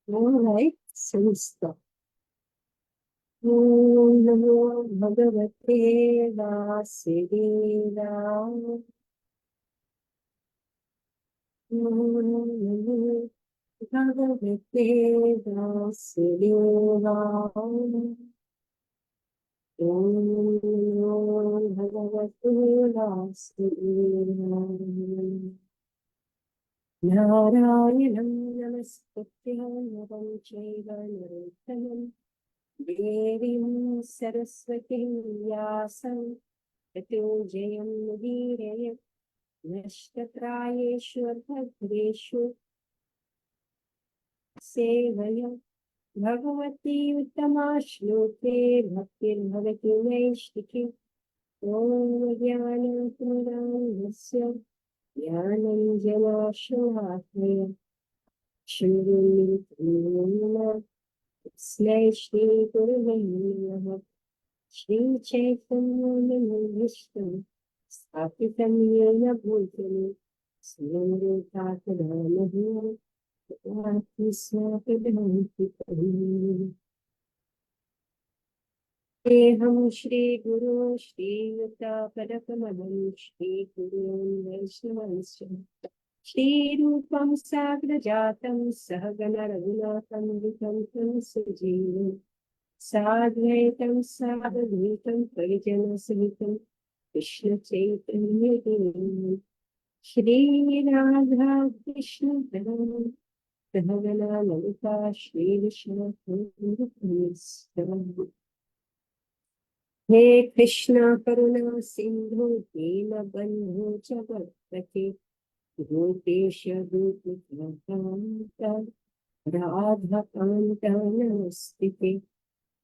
All right, so we stop. Om Namo Bhagavate Vasudevaya. Om Namo Bhagavate Vasudevaya. Om Namo Bhagavate Vasudevaya. Narayanam Namaskritya Naram Chaiva Narottamam Devim Saraswatim Vyasam Tato Jayam Mudirayam Nashtatrayeshu Bhadreshu Sevaya Bhagavati Uttama Shloke Bhaktir Bhavati Naishtiki Om Jnana Purnamyasya Jnananjana Shalakaya Shri Shri Guru Shri Chaitanya Vishnu Sapitam Yena Bhutani Smrutapadamahu Vatisnapadamti Eham Shri Guru Shri Yuta Padakamadam Shri Guru Vaishnavansya Shri Rupam Sagrajatam Sahagana Raghunatham Vitam Sajivam Sadvaitam Sadvaitam Parijana Sahitam Krishna Chaitanya Devam Shri Radha Krishna Devam Bhavana Lalita Shri Vishnu Devam He Krishna Karuna Sindhu Dina Bandhu Jagapati Gopesha Gopikanta Radha Kanta Namastite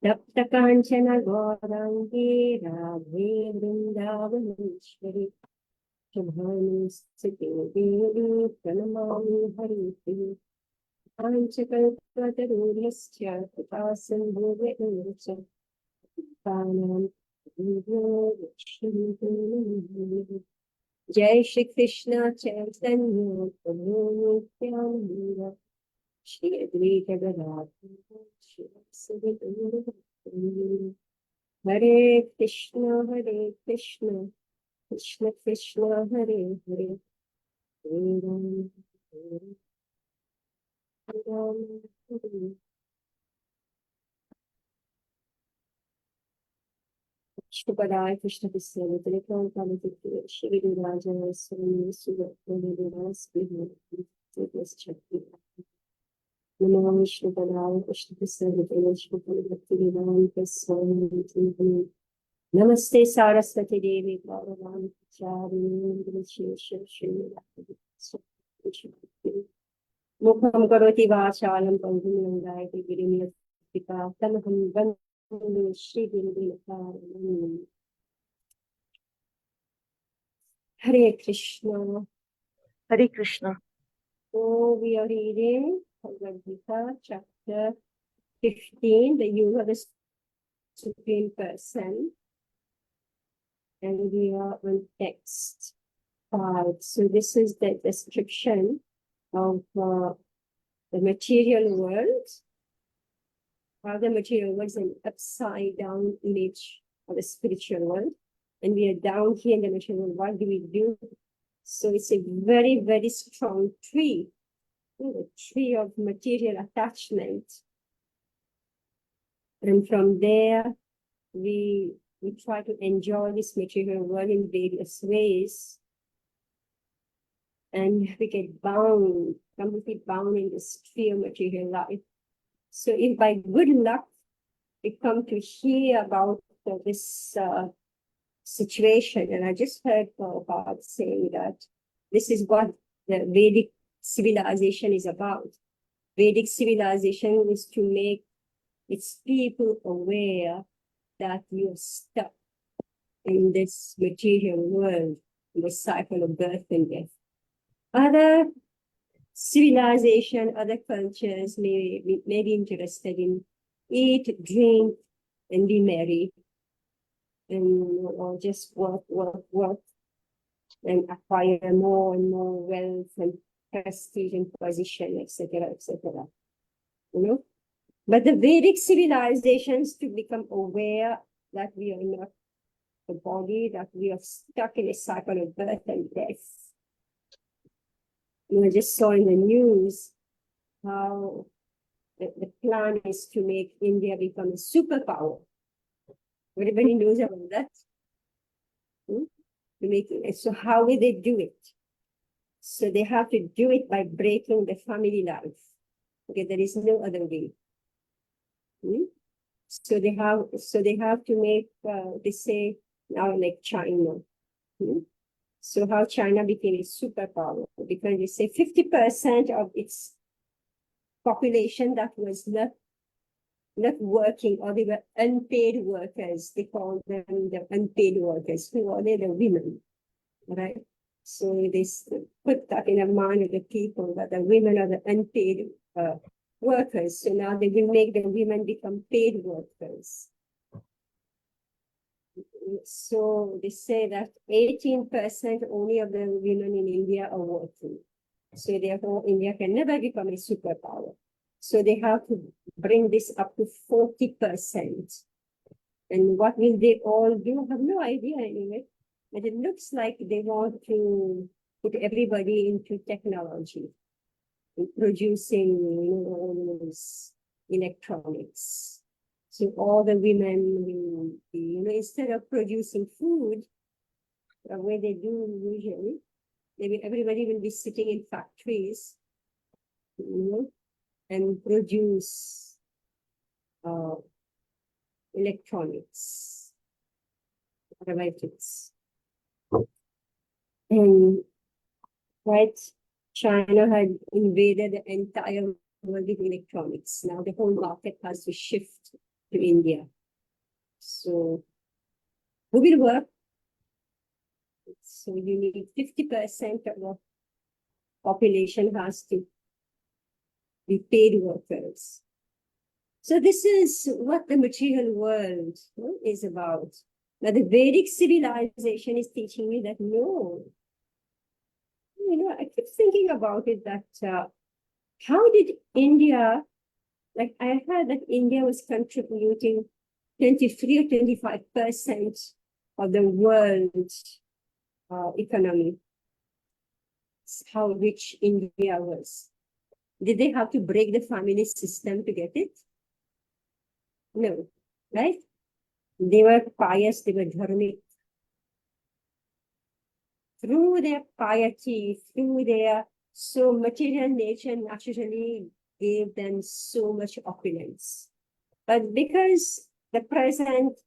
Tapta Kanchana Gaurangi Radhe Vrindavaneshwari Shubhani Siti Devi Pranamami Hariti Panchakalpataruriyasya Kripasindhu Vedurcha Panam Vidyo Vishnu Jai Shri Krishna Chaitanya Prabhu Nityananda Shri Advaita Gadadhara Shri Vasudevaya Hare Krishna Krishna Krishna Hare Hare Hare Ram Hare Ram Hare Shubhadaya Krishna Visya Telekam Kamatikya Shri Raja Swami Suvakya Sri Chakti Namo Shubhadaya Krishna Visya Telekam Swami Namaste Saraswati Devi Bhagavan Charini Shri Mukham Karoti Vachalam Pandham Gayati Girimya Pita Tanaham Vandu Shri Guru Hare Krishna. Hare Krishna. So we are reading Bhagavad Gita, chapter 15, the You are the Supreme Person. And we are on text 5. So this is the description of the material world, how the material world is an upside down image of the spiritual world. And we are down here in the material world. What do we do? So it's a very, very strong tree, the tree of material attachment. And from there, we try to enjoy this material world in various ways. And we get bound, completely bound in this tree of material life. So if by good luck, we come to hear about this situation, and I just heard Prabhupada saying that this is what the Vedic civilization is about. Vedic civilization is to make its people aware that you're stuck in this material world, in the cycle of birth and death. Other civilization, other cultures may be interested in eat, drink, and be merry, and or just work, and acquire more and more wealth and prestige and position, etc., etc. you know. But the Vedic civilizations to become aware that we are not the body, that we are stuck in a cycle of birth and death. I just saw in the news how the plan is to make India become a superpower. Everybody knows about that. So how will they do it? So they have to do it by breaking the family life. Okay, there is no other way. So they have to make they say now like China. So how China became a superpower, because they say 50% of its population that was not working, or they were unpaid workers. They call them the unpaid workers. Who are they? The women, right? So they put that in the mind of the people that the women are the unpaid workers. So now they will make the women become paid workers. So they say that 18% only of the women in India are working. So therefore, India can never become a superpower. So they have to bring this up to 40%. And what will they all do? I have no idea anyway. But it looks like they want to put everybody into technology, in producing, all those electronics. So all the women will be, instead of producing food, the way they do usually, everybody will be sitting in factories, and produce electronics, devices. And right, China had invaded the entire world with electronics. Now the whole market has to shift to India. So who will work? So you need 50% of the population has to be paid workers. So this is what the material world is about. Now the Vedic civilization is teaching me that no, I keep thinking about it, that how did India, like I heard that India was contributing 23 or 25% of the world economy. How rich India was. Did they have to break the family system to get it? No, right? They were pious, they were dharmic. Through their piety, through their material nature naturally gave them so much opulence. But because the present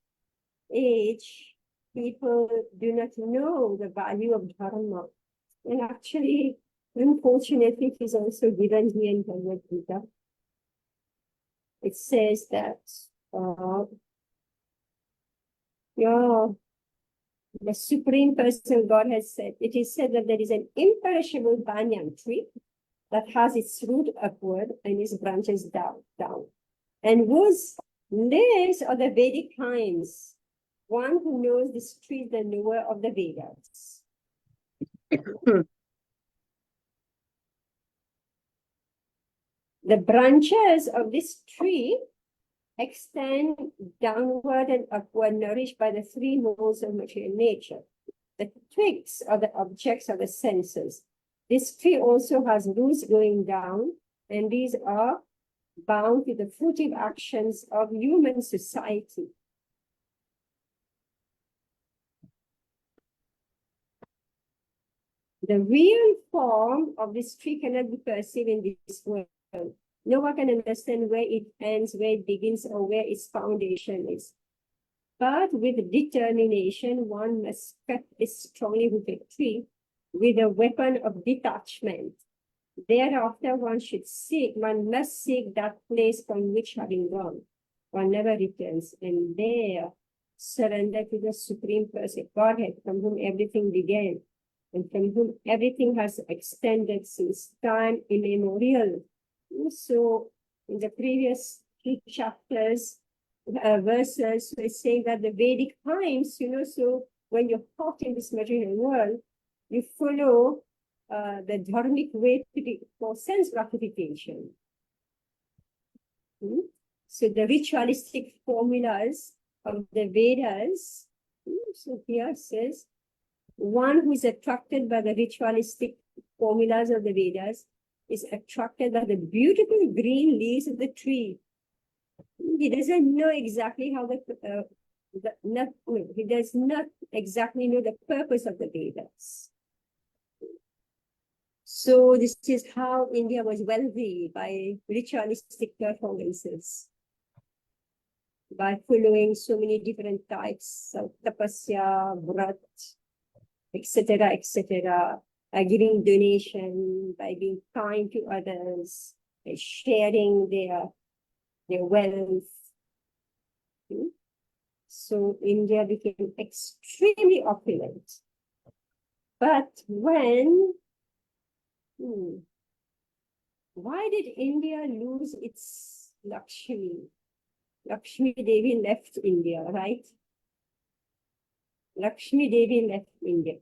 age, people do not know the value of dharma. And actually, unfortunately, it is also given here in Bhagavad Gita. It says that the Supreme Personal God has said, it is said that there is an imperishable banyan tree that has its root upward and its branches down. And whose lives are the Vedic times. One who knows this tree is the knower of the Vedas. The branches of this tree extend downward and upward, nourished by the three modes of material nature. The twigs are the objects of the senses. This tree also has roots going down, and these are bound to the fruitive actions of human society. The real form of this tree cannot be perceived in this world. No one can understand where it ends, where it begins, or where its foundation is. But with determination, one must cut this strongly rooted tree with a weapon of detachment. Thereafter, one must seek that place from which, having gone, one never returns, and there surrender to the Supreme Person, Godhead, from whom everything began, and from whom everything has extended since time immemorial. So in the previous 3 chapters, verses, we're saying that the Vedic times, so when you're caught in this material world, you follow the dharmic way for sense gratification. Hmm? So the ritualistic formulas of the Vedas, so here it says, one who is attracted by the ritualistic formulas of the Vedas is attracted by the beautiful green leaves of the tree. He doesn't know exactly how he does not exactly know the purpose of the Vedas. So this is how India was wealthy, by ritualistic performances, by following so many different types of tapasya, vrat, etc., by giving donation, by being kind to others, by sharing their wealth. So India became extremely opulent. But why did India lose its Lakshmi? Lakshmi Devi left India, right? Lakshmi Devi left India.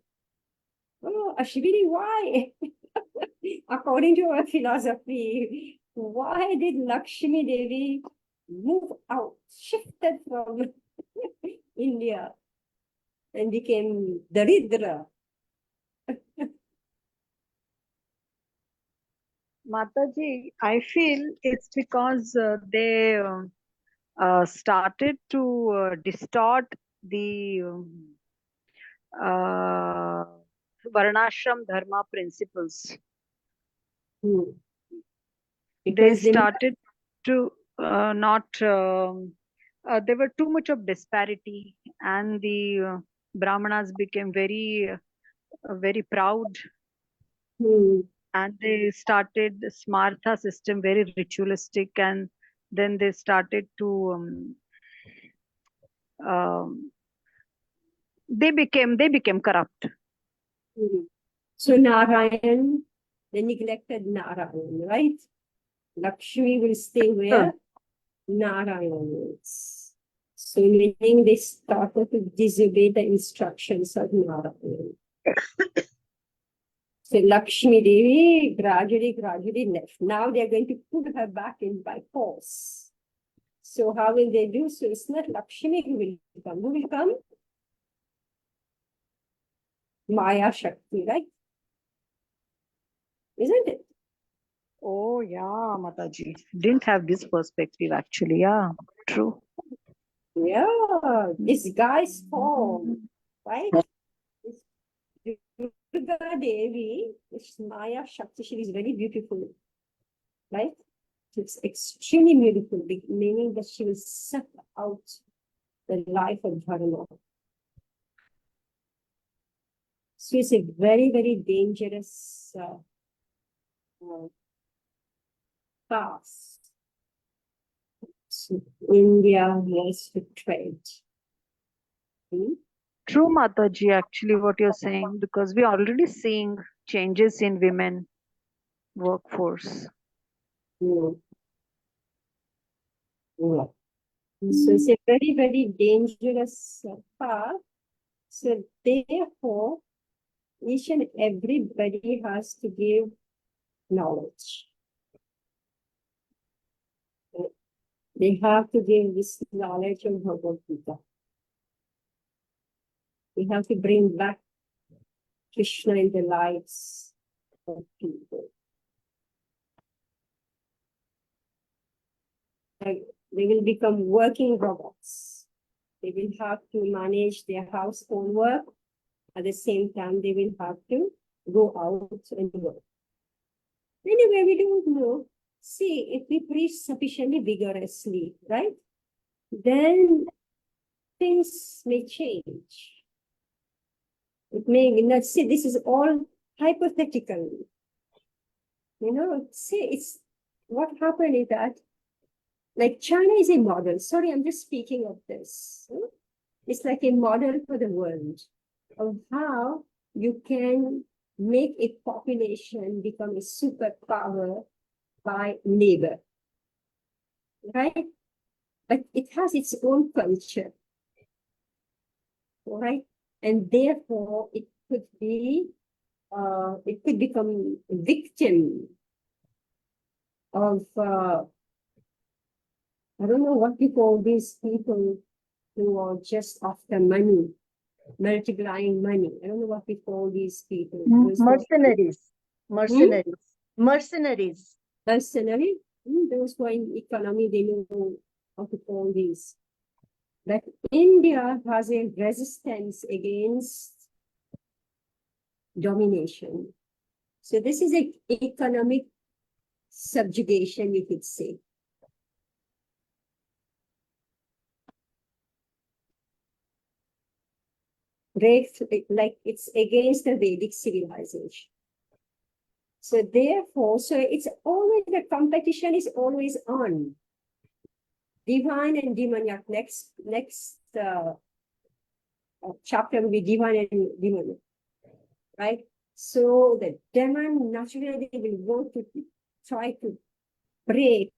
Oh, Ashwini, why? According to our philosophy, why did Lakshmi Devi move out, shifted from India and became Daridra? Mataji, I feel it's because they started to distort the Varnashram Dharma principles. They Because they started to not, there were too much of disparity, and the Brahmanas became very proud, and they started the Smartha system, very ritualistic, and then they started to um, they became corrupt. So Narayan, they neglected Narayan, right? Lakshmi will stay where Narayan is. So meaning they started to disobey the instructions of Narayan. So Lakshmi Devi gradually left. Now they're going to put her back in by force. So how will they do? So it's not Lakshmi who will come. Who will come? Maya Shakti, right? Isn't it? Oh yeah, Mataji. Didn't have this perspective actually. Yeah, true. Yeah, disguise form, right? Durga Devi, this Maya Shakti, she is very beautiful, right? It's extremely beautiful, meaning that she will suck out the life of Dharma. So it's a very dangerous path. So India was betrayed. True, Mataji, actually what you're saying, because we're already seeing changes in women workforce. So it's a very dangerous path. So therefore, each and everybody has to give knowledge. They have to give this knowledge of Bhagavad Gita. We have to bring back Krishna in the lives of people. Like, they will become working robots. They will have to manage their household work. At the same time, they will have to go out and work. Anyway, we don't know. See, if we preach sufficiently vigorously, right? Then things may change. It may not. See, this is all hypothetical. See, it's what happened is that, like, China is a model. Sorry, I'm just speaking of this. It's like a model for the world of how you can make a population become a superpower by labor, right? But it has its own culture, right? And therefore, it could become a victim of I don't know what you call these people who are just after money, multiplying money. I don't know what we call these people. Those who are Mercenaries. Mercenaries. Mercenaries. mercenary. Those who are in economy, they know how to call these. But India has a resistance against domination. So this is an economic subjugation, you could say. Like it's against the Vedic civilization. So therefore, so it's always, the competition is always on. Divine and demoniac. Next chapter will be divine and demoniac, right? So the demon naturally will want to try to break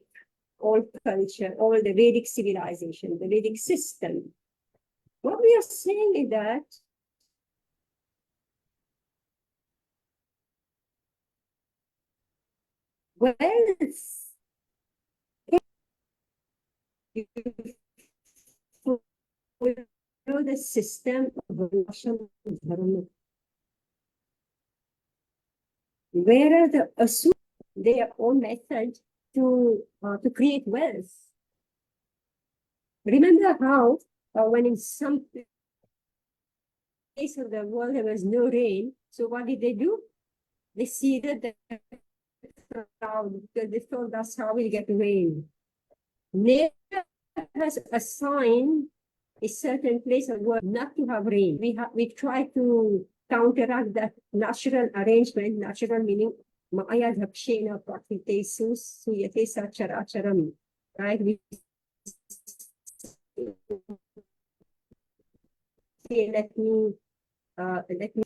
all culture, all the Vedic civilization, the Vedic system. What we are saying is that wealth, you follow the system of Varnashram Dharma. Where the assume their own method to create wealth. Remember how when in some place of the world there was no rain, so what did they do? They seeded the crowd because they thought that's how we'll get rain. Nature has assigned a certain place of world not to have rain. We try to counteract that natural arrangement, natural meaning Maya Dhakshena Prakritesu Suyate Sacharacharam. Right? Let me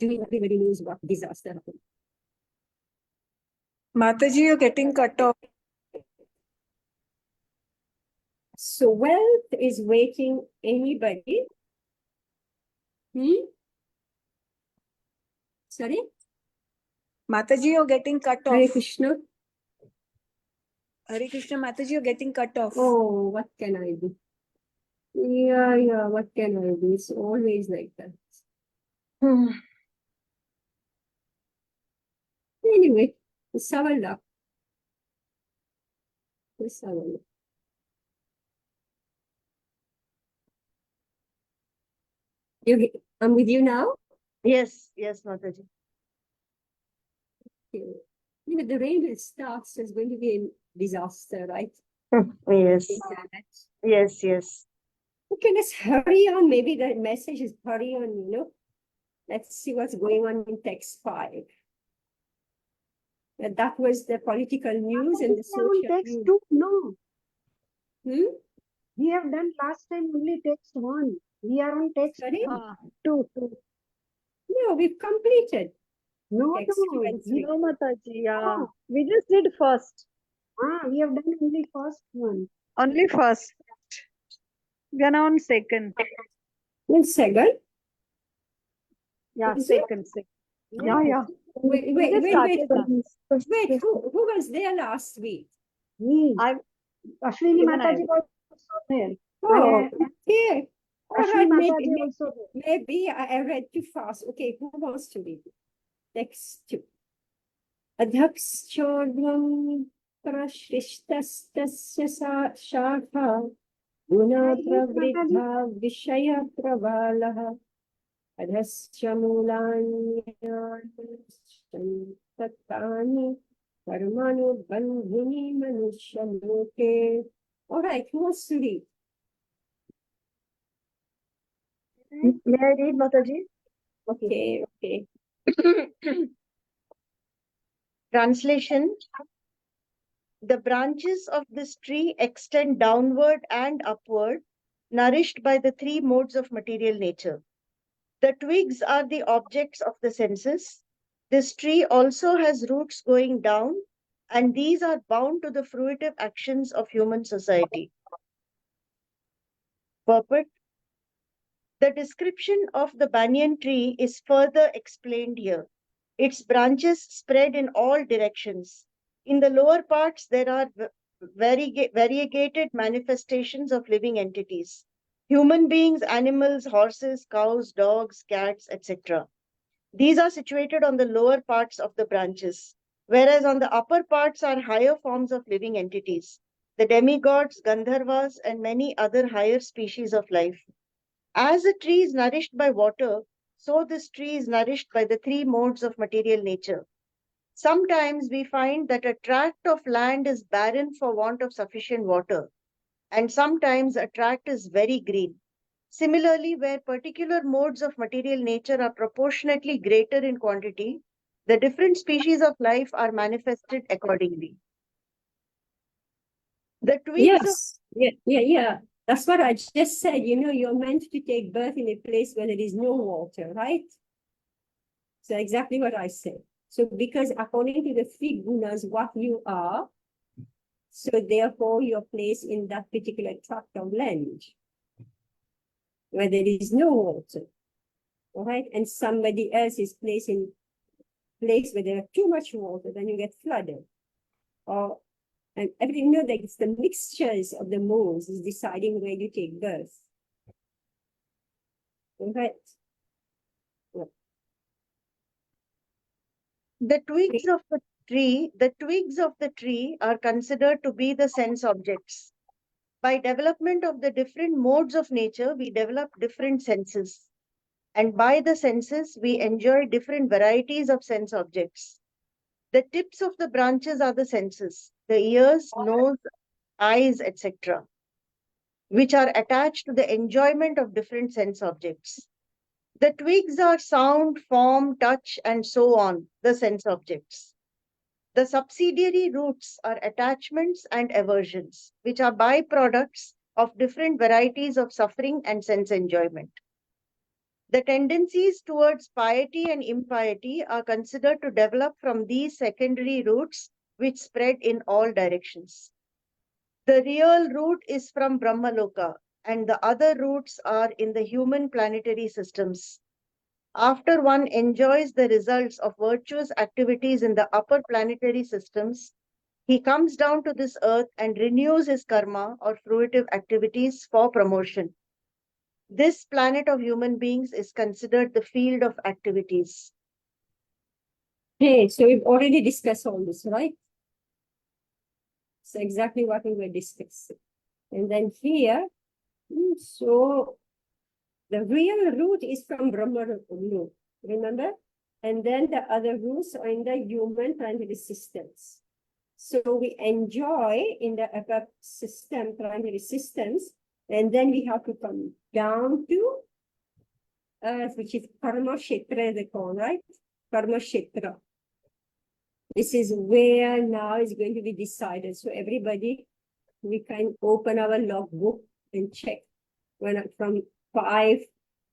do, everybody knows what disaster happened. Mataji, you're getting cut off. So wealth is waiting anybody. Sorry? Mataji, you're getting cut off. Hare Krishna. Hare Krishna, Mataji, you're getting cut off. Oh, what can I do? Yeah, what can I do? It's always like that. Anyway, it's our luck. It's our luck. I'm with you now? Yes, yes, Mataji. Okay. The rain will start, so it's going to be a disaster, right? Yes. Yes, yes. Okay, let's hurry on. Maybe the message is hurry on, Let's see what's going on in text 5. That was the political news and the social text news. 2, no. Hmm? We have done last time only text 1. We are on text Sorry? 2. No, we've completed. No, Text 2 and 3. No, Mataji, yeah. Oh. We just did first. We have done only first one. Only first. We are now on second. One second. Yeah, Is it? second. Yeah. Wait, We just started that. Wait, who was there last week? Me. Ashwini Even I Mataji was also there. Oh, okay. All Ashwini right, Mataji also there. maybe I read too fast. Okay, who wants to read it? Text 2. Adhakshodvam prashishtastasya shakha guna pravriddha vishaya pravalaha adhasya mulanyani tattani karmanu bandhini manushyamuke. All right, who wants to read? May I read, Mataji? Okay. Translation. The branches of this tree extend downward and upward, nourished by the 3 modes of material nature. The twigs are the objects of the senses. This tree also has roots going down, and these are bound to the fruitive actions of human society. Purport. The description of the banyan tree is further explained here. Its branches spread in all directions. In the lower parts, there are variegated manifestations of living entities. Human beings, animals, horses, cows, dogs, cats, etc. These are situated on the lower parts of the branches, whereas on the upper parts are higher forms of living entities, the demigods, Gandharvas, and many other higher species of life. As a tree is nourished by water, so this tree is nourished by the three modes of material nature. Sometimes we find that a tract of land is barren for want of sufficient water, and sometimes a tract is very green. Similarly, where particular modes of material nature are proportionately greater in quantity, the different species of life are manifested accordingly. The twigs of Yes, yeah. That's what I just said. You know, you're meant to take birth in a place where there is no water, right? So exactly what I said. So because according to the three gunas, what you are, so therefore you're placed in that particular tract of land where there is no water, all right? And somebody else is placed in place where there is too much water, then you get flooded. Or and everything, you know, that it's the mixtures of the modes is deciding where you take birth. All right. the twigs of the tree are considered to be the sense objects. By development of the different modes of nature, we develop different senses. And by the senses, we enjoy different varieties of sense objects. The tips of the branches are the senses, the ears, nose, eyes, etc., which are attached to the enjoyment of different sense objects. The twigs are sound, form, touch, and so on, the sense objects. The subsidiary roots are attachments and aversions, which are byproducts of different varieties of suffering and sense enjoyment. The tendencies towards piety and impiety are considered to develop from these secondary roots, which spread in all directions. The real root is from Brahmaloka, and the other roots are in the human planetary systems. After one enjoys the results of virtuous activities in the upper planetary systems, he comes down to this earth and renews his karma or fruitive activities for promotion. This planet of human beings is considered the field of activities. Hey, so we've already discussed all this, right? So exactly what we were discussing. And then here, so the real root is from Brahma root, remember? And then the other roots are in the human planetary systems. So we enjoy in the upper system, planetary systems, and then we have to come down to Earth, which is Karma Kshetra, they call, right? Karma Kshetra. This is where now is going to be decided. So everybody, we can open our logbook and check when from 5,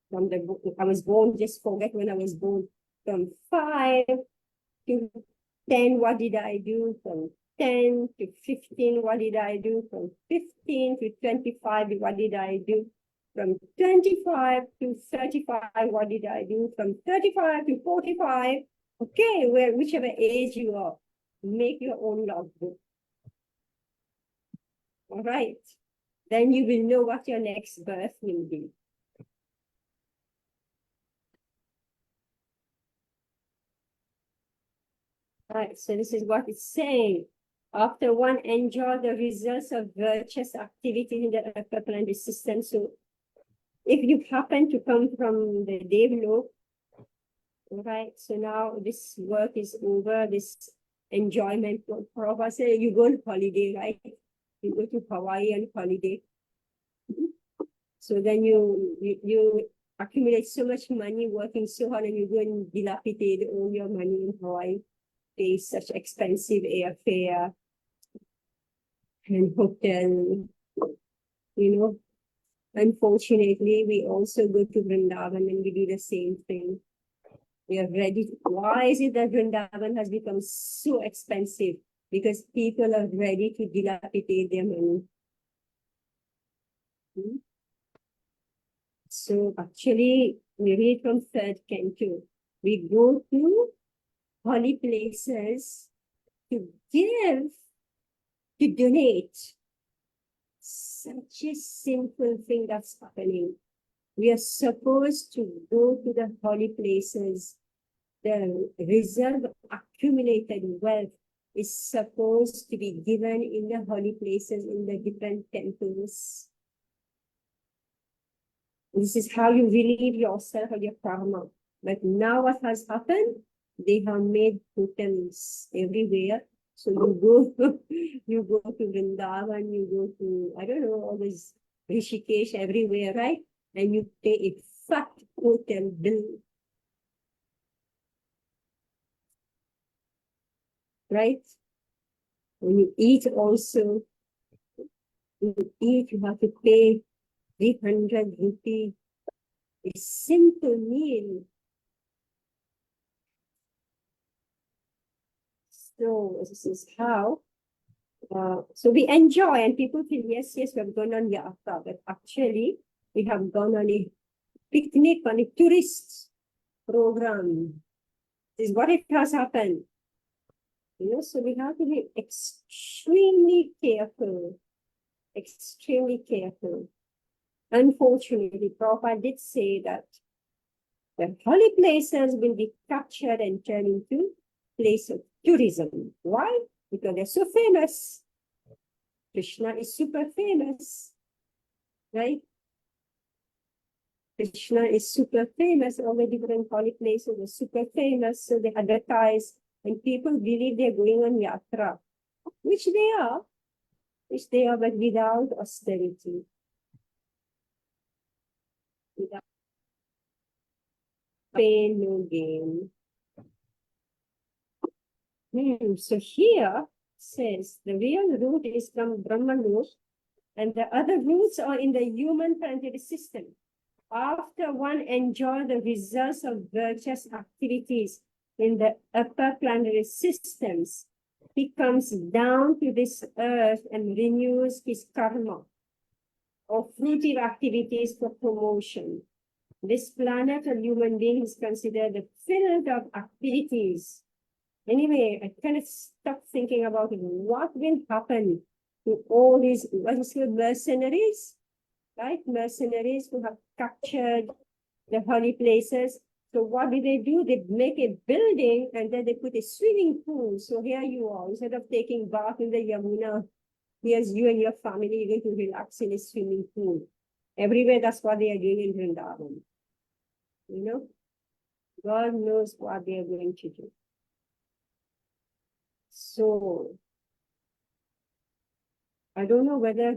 from the book, I was born, just forget when I was born, from 5 to 10, what did I do? From 10 to 15, what did I do? From 15 to 25, what did I do? From 25 to 35, what did I do? From 35 to 45, okay, whichever age you are, make your own logbook. All right. Then you will know what your next birth will be. Right, so this is what it's saying. After one enjoy the results of virtuous activity in the upper planetary system, so if you happen to come from the Devlok, right, so now this work is over, this enjoyment for say you go on holiday, right? You go to Hawaii on holiday. So then you accumulate so much money working so hard and you go and dilapidate all your money in Hawaii. Pay such expensive airfare and hotel, you know. Unfortunately, we also go to Vrindavan and we do the same thing. We are ready. Why is it that Vrindavan has become so expensive? Because people are ready to dilapidate their money. So actually, we read from 3rd Canto. We go to holy places to give to donate. Such a simple thing that's happening. We are supposed to go to the holy places. The reserve accumulated wealth is supposed to be given in the holy places, in the different temples. This is how you relieve yourself of your karma. But now what has happened? They have made totems everywhere. So you go, you go to Vrindavan, you go to, I don't know, all this Rishikesh everywhere, right? And you pay a fat totem bill. Right? When you eat also, you eat, you have to pay 300 rupee. A simple meal. So this is how, so we enjoy and people feel, yes, we have gone on yatra, but actually we have gone on a picnic, on a tourist program. This is what it has happened. You know, so we have to be extremely careful, extremely careful. Unfortunately, Prabhupada did say that the holy places will be captured and turned into place of tourism. Why? Because they're so famous. Krishna is super famous, right? Krishna is super famous. All the different holy places are super famous. So they advertise and people believe they're going on yatra, which they are, but without austerity. Without pain, no gain. So here says the real root is from Brahman root, and the other roots are in the human planetary system. After one enjoys the results of virtuous activities in the upper planetary systems, he comes down to this earth and renews his karma or fruitive activities for promotion. This planet of human beings is considered the field of activities. Anyway, I kind of stopped thinking about what will happen to all these, what is called mercenaries, right? Mercenaries who have captured the holy places. So what do? They make a building and then they put a swimming pool. So here you are, instead of taking bath in the Yamuna, here's you and your family, you're going to relax in a swimming pool. Everywhere, that's what they are doing in Vrindavan. You know, God knows what they are going to do. So, I don't know whether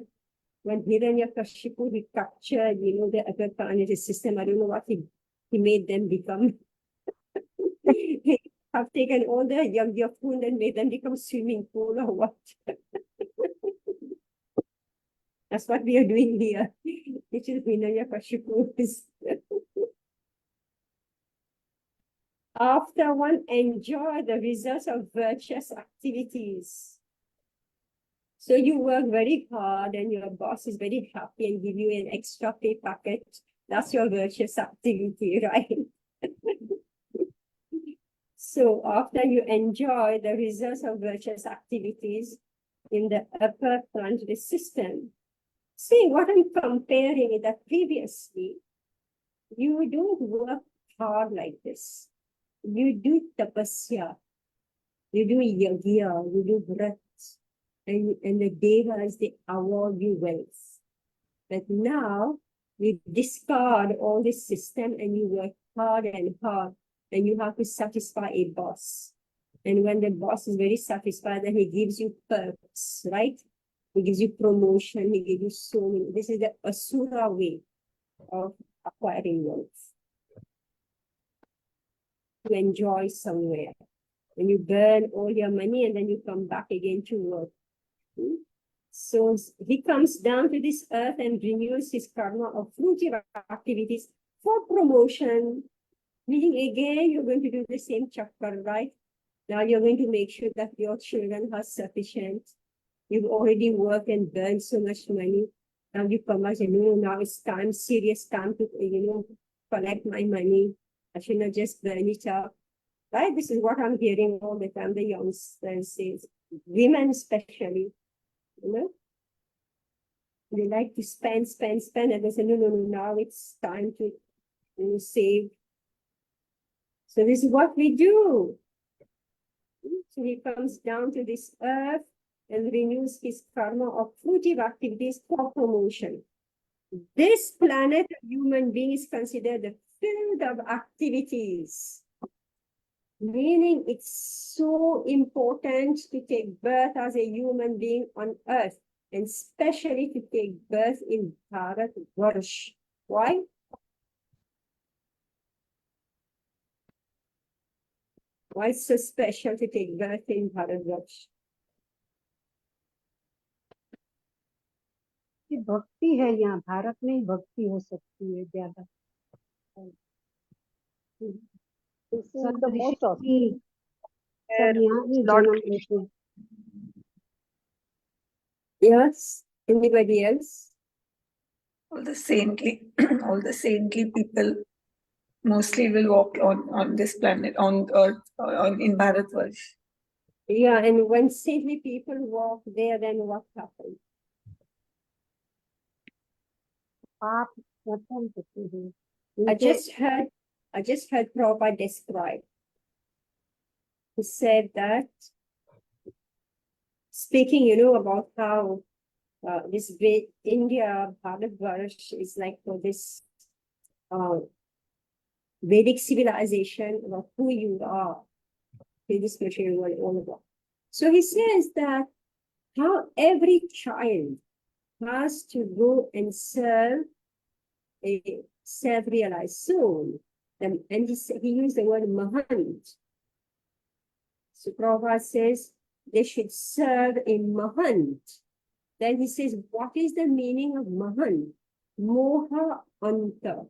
when Hiranyakashipu, he captured, the other planetary system, I don't know what he made them become. He have taken all the Yagya food and made them become swimming pool or what? That's what we are doing here, which is Hiranyakashipu. After one enjoy the results of virtuous activities. So you work very hard and your boss is very happy and give you an extra pay packet. That's your virtuous activity, right? So after you enjoy the results of virtuous activities in the upper planetary system, see what I'm comparing is that previously, you don't work hard like this. You do tapasya, you do yagya, you do vrat, and the devas, they award you wealth. But now, you discard all this system and you work hard, and you have to satisfy a boss. And when the boss is very satisfied, then he gives you perks, right? He gives you promotion, he gives you so many. This is the asura way of acquiring wealth. To enjoy somewhere. When you burn all your money and then you come back again to work. So he comes down to this earth and renews his karma of fruitive activities for promotion. Meaning again, you're going to do the same chakra, right? Now you're going to make sure that your children are sufficient. You've already worked and burned so much money. Now you come back and now it's time, serious time to, collect my money. I should not just burn it up. Right? This is what I'm hearing all the time, the youngsters say, women especially. you know. They like to spend, and they say, no, now it's time to save. So this is what we do. So he comes down to this earth and renews his karma of fruitive activities for promotion. This planet of human beings is considered the field of activities, meaning it's so important to take birth as a human being on earth, and especially to take birth in Bharatvarsh. Why? Why it's so special to take birth in Bharatvarsh? कि भक्ति है यहाँ, भारत में ही भक्ति हो सकती है ज्यादा। This is सब the most ऋषि Where सब यहाँ ही Lord जन्म लेते हैं। Yes. Anybody else? All the saintly, all the saintly people mostly will walk on this planet, on Earth, in Bharatvarsh. Yeah, and when saintly people walk there, then what happens? आप प्रथम करते हैं। I उनके just heard Prabhupada describe. He said that, speaking, about how this great India, Bharatvarsh is like for this Vedic civilization about who you are in this material world, all about. So he says that how every child has to go and serve a self-realized soul. And he used the word Mahant. So Prabhupada says they should serve a Mahant. Then he says, what is the meaning of Mahant? Moha Anta.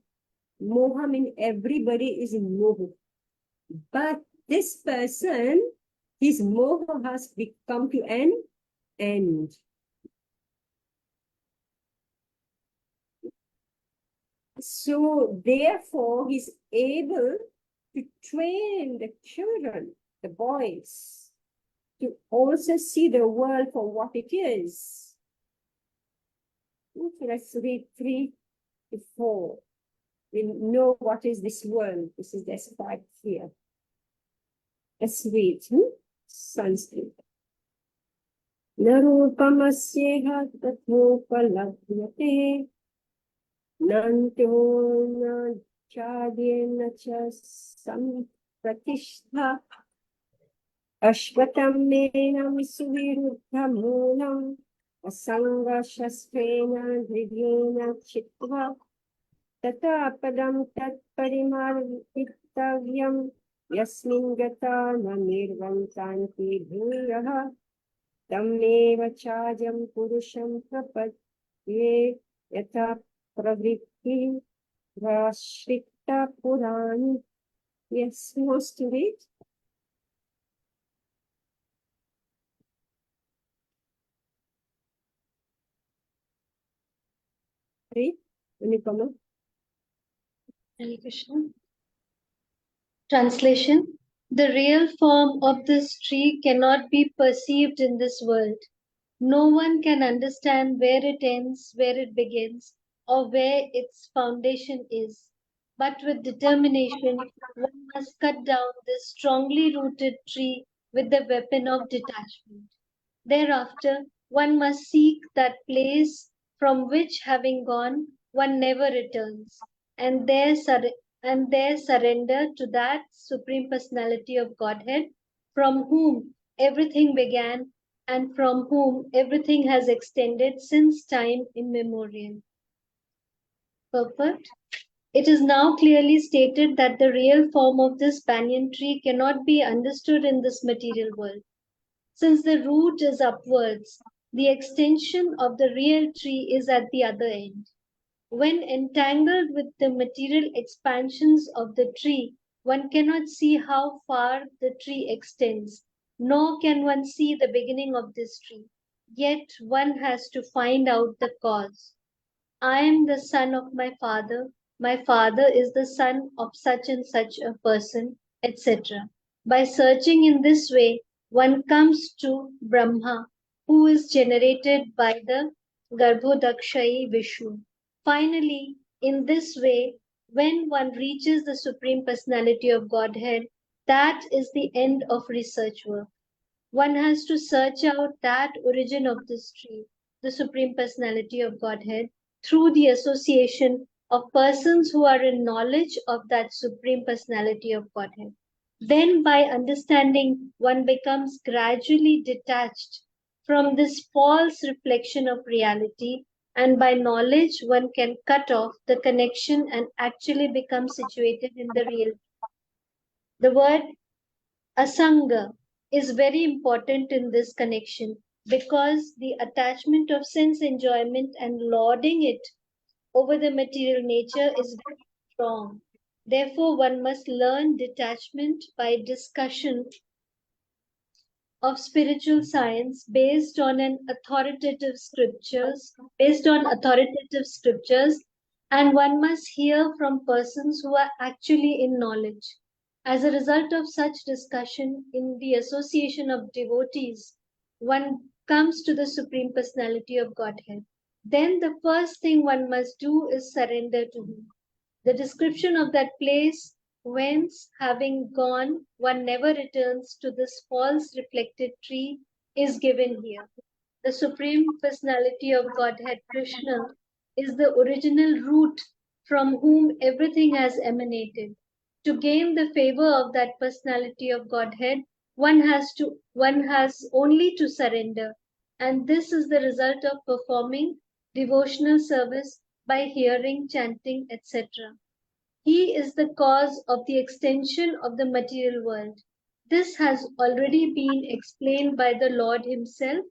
Moha means everybody is in moha. But this person, his moha has come to an end. So therefore, he's able to train the children, the boys, to also see the world for what it is. Okay, let's read 3 to 4. We know what is this world. This is described here. Let's read Sanskrit. Narupamasyeha tathopalabhyate nanto na chadyena cha sampratishtha ashvatam menam suviruddha moolam asanga shastrena hridyena chitva tata padam tat parimarvitavyam yasmin gata na nirvantanti bhuraha tammeva chajam purusham prapadye yata pravritti vashrita purani. Yes, who wants to read? Read, Anupama. Hare Krishna. Translation. The real form of this tree cannot be perceived in this world. No one can understand where it ends, where it begins, or where its foundation is. But with determination, one must cut down this strongly rooted tree with the weapon of detachment. Thereafter, one must seek that place from which, having gone, one never returns, and there surrender to that Supreme Personality of Godhead, from whom everything began and from whom everything has extended since time immemorial. Purport. It is now clearly stated that the real form of this banyan tree cannot be understood in this material world. Since the root is upwards, the extension of the real tree is at the other end. When entangled with the material expansions of the tree, one cannot see how far the tree extends, nor can one see the beginning of this tree. Yet one has to find out the cause. I am the son of my father is the son of such and such a person, etc. By searching in this way, one comes to Brahma, who is generated by the Garbhodakshayi Vishnu. Finally, in this way, when one reaches the Supreme Personality of Godhead, that is the end of research work. One has to search out that origin of this tree, the Supreme Personality of Godhead, through the association of persons who are in knowledge of that Supreme Personality of Godhead. Then, by understanding, one becomes gradually detached from this false reflection of reality, and by knowledge, one can cut off the connection and actually become situated in the real. The word asanga is very important in this connection because the attachment of sense enjoyment and lauding it over the material nature is very strong. Therefore, one must learn detachment by discussion of spiritual science based on authoritative scriptures, and one must hear from persons who are actually in knowledge. As a result of such discussion in the association of devotees, one comes to the Supreme Personality of Godhead. Then the first thing one must do is surrender to Him. The description of that place whence, having gone, one never returns to this false reflected tree is given here. The Supreme Personality of Godhead, Krishna, is the original root from whom everything has emanated. To gain the favor of that Personality of Godhead, one has only to surrender, and this is the result of performing devotional service by hearing, chanting, etc. He is the cause of the extension of the material world. This has already been explained by the Lord Himself.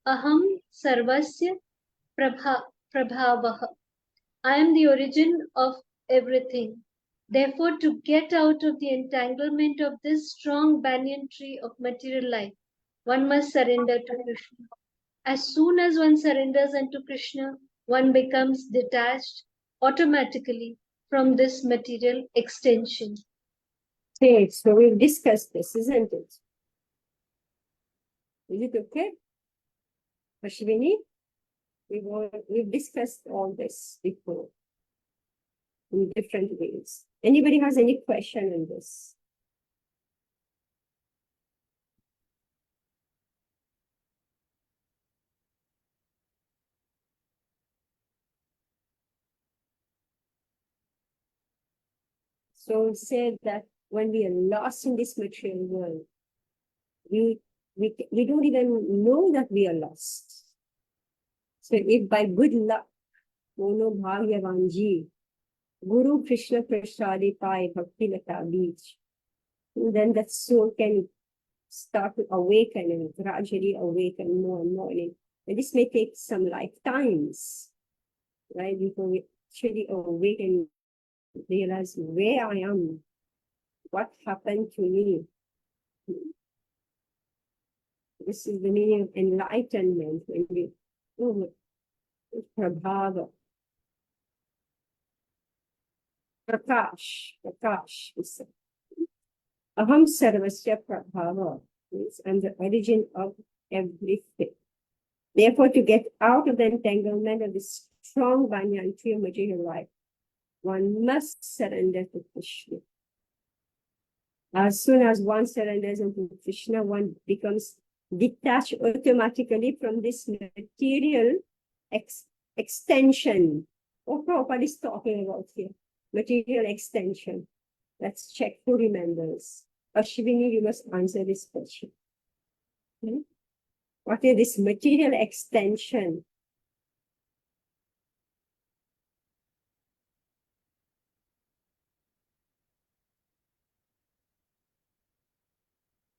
Aham sarvasya prabhavaha. I am the origin of everything. Therefore, to get out of the entanglement of this strong banyan tree of material life, one must surrender to Krishna. As soon as one surrenders unto Krishna, one becomes detached automatically from this material extension. Okay, so we've discussed this, isn't it? Is it okay? Ashwini? We've discussed all this before in different ways. Anybody has any question on this? So said that when we are lost in this material world, we don't even know that we are lost. So if by good luck, Mono Bhagyavanji, Guru Krishna Prasadi Pai Bhakti Lata Beach, then that soul can start to awaken and gradually awaken more and more. And this may take some lifetimes, right? Before we actually awaken, realize where I am, what happened to me. This is the meaning of enlightenment when we Prabhava. Prakash is Aham Sarvasya Prabhava means I'm the origin of everything. Therefore, to get out of the entanglement of this strong banyan tree of material life, one must surrender to Krishna. As soon as one surrenders to Krishna, one becomes detached automatically from this material extension. What Prabhupada is talking about here? Material extension. Let's check who remembers. Ashwini, you must answer this question. What is this material extension?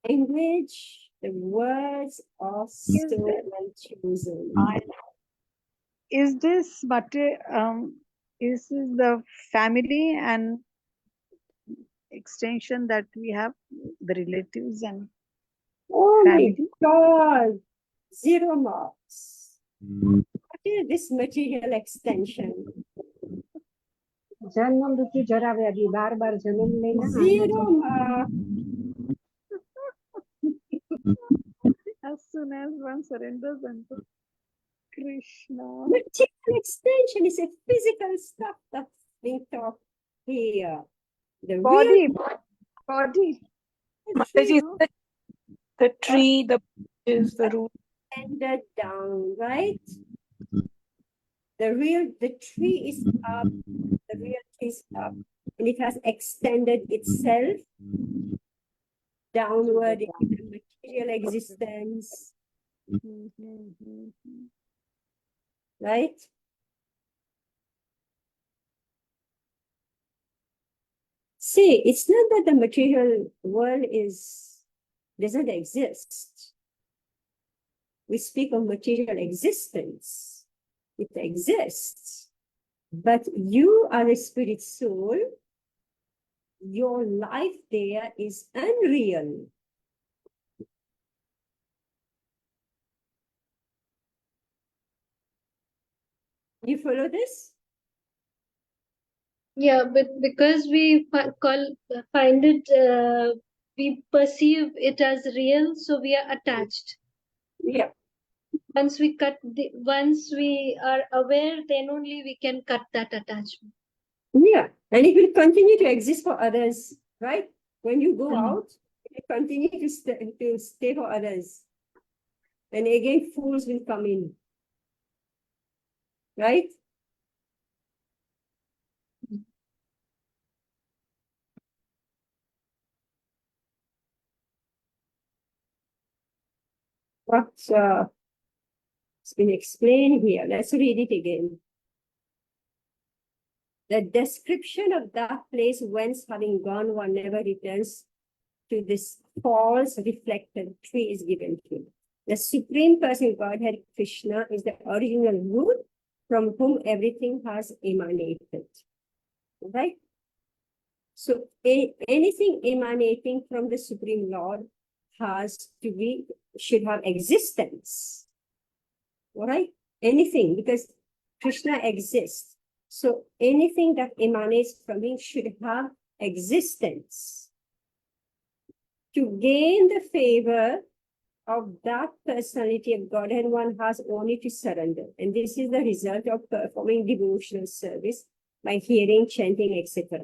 Language, the words are so well chosen. Is this is this the family and extension that we have, the relatives and Oh family? my God, 0 marks. What is this material extension? જન્મ મૃત્યુ જરા વ્યાધિ બાર બાર જન્મ લઈને 0 marks. soon as one surrenders unto Krishna. Material extension is a physical stuff that's being taught here. The Body, real body. Mataji, No? the tree, the branches, the root. extended down, right? The tree is up, the real tree is up, and it has extended itself downward into the material existence, right? See, it's not that the material world doesn't exist. We speak of material existence. It exists. But you are a spirit soul. Your life there is unreal. You follow this? Yeah, but because we find it, we perceive it as real, so we are attached. Yeah. Once we are aware, then only we can cut that attachment. Yeah. And it will continue to exist for others, right? When you go out, it will continue to stay for others. And again, fools will come in. Right? What's it's been explained here. Let's read it again. The description of that place whence having gone one never returns to this false reflected tree is given to him. The Supreme Person Godhead Krishna is the original root from whom everything has emanated. Right? So anything emanating from the Supreme Lord should have existence. All right? Anything, because Krishna exists. So anything that emanates from him should have existence. To gain the favor of that personality of Godhead, one has only to surrender. And this is the result of performing devotional service by hearing, chanting, etc.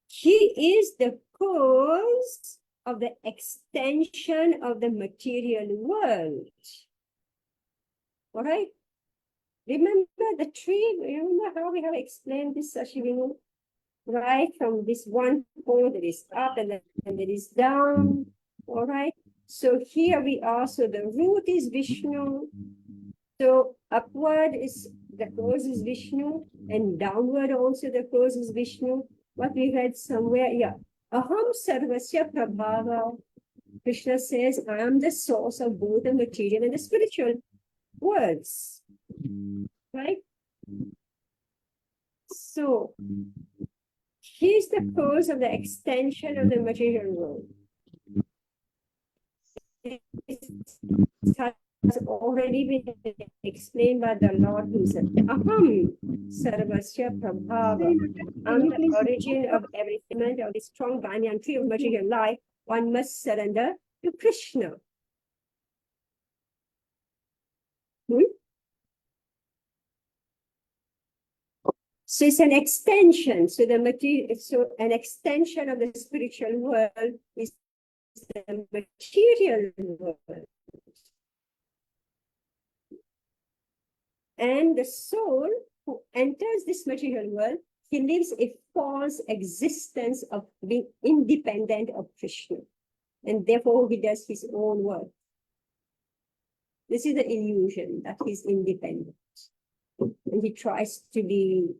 He is the cause of the extension of the material world. All right? Remember the tree? Remember how we have explained this, Shivinu? Right? From this one point that is up and then that is down. All right? So here we are. So the root is Vishnu. So upward is the cause is Vishnu, and downward also the cause is Vishnu. What we read somewhere, yeah. Aham sarvasya prabhava. Krishna says, I am the source of both the material and the spiritual worlds. Right? So, he's the cause of the extension of the material world. It has already been explained by the Lord himself. Aham sarvasya prabhava. I'm the origin of everything, of the strong banyan tree of material life. One must surrender to Krishna. So it's an extension. So an extension of the spiritual world is the material world. And the soul who enters this material world, he lives a false existence of being independent of Krishna. And therefore he does his own work. This is the illusion that he's independent. And he tries to be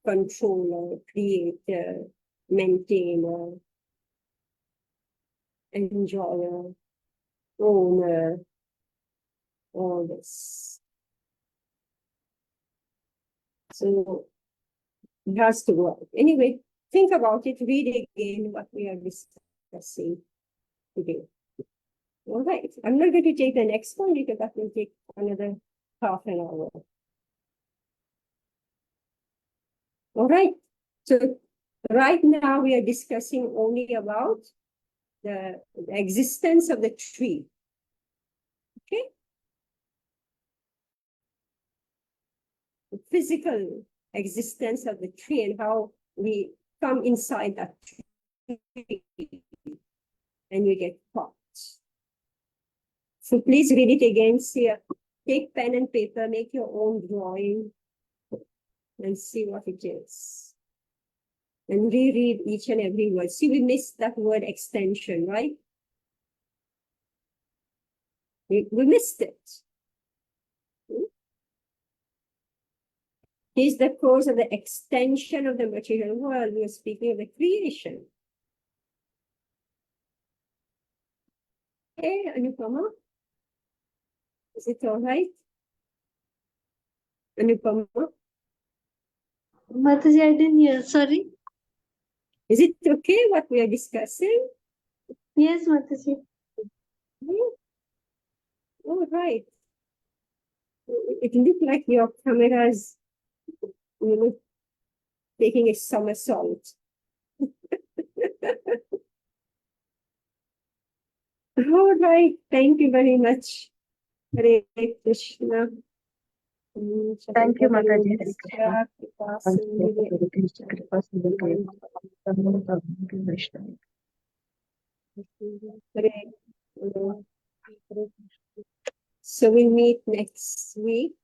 controller, creator, maintainer, enjoyer, owner, all this. So it has to work. Anyway, think about it, read again what we are discussing today. All right, I'm not going to take the next one because that will take another half an hour. All right, so right now we are discussing only about the existence of the tree. Okay? The physical existence of the tree and how we come inside that tree and we get caught. So please read it again. See, take pen and paper, make your own drawing, and see what it is. And reread each and every word. See, we missed that word extension, right? We missed it. Is the course of the extension of the material world. We are speaking of the creation. Okay, Anupama? Is it all right? Anupama? Mataji, I didn't hear. Sorry. Is it okay what we are discussing? Yes, Mataji. All right. It looked like your camera's, taking a somersault. All right. Thank you very much. Hare Krishna. Thank you, Mataji. Hare Krishna. So we'll meet next week.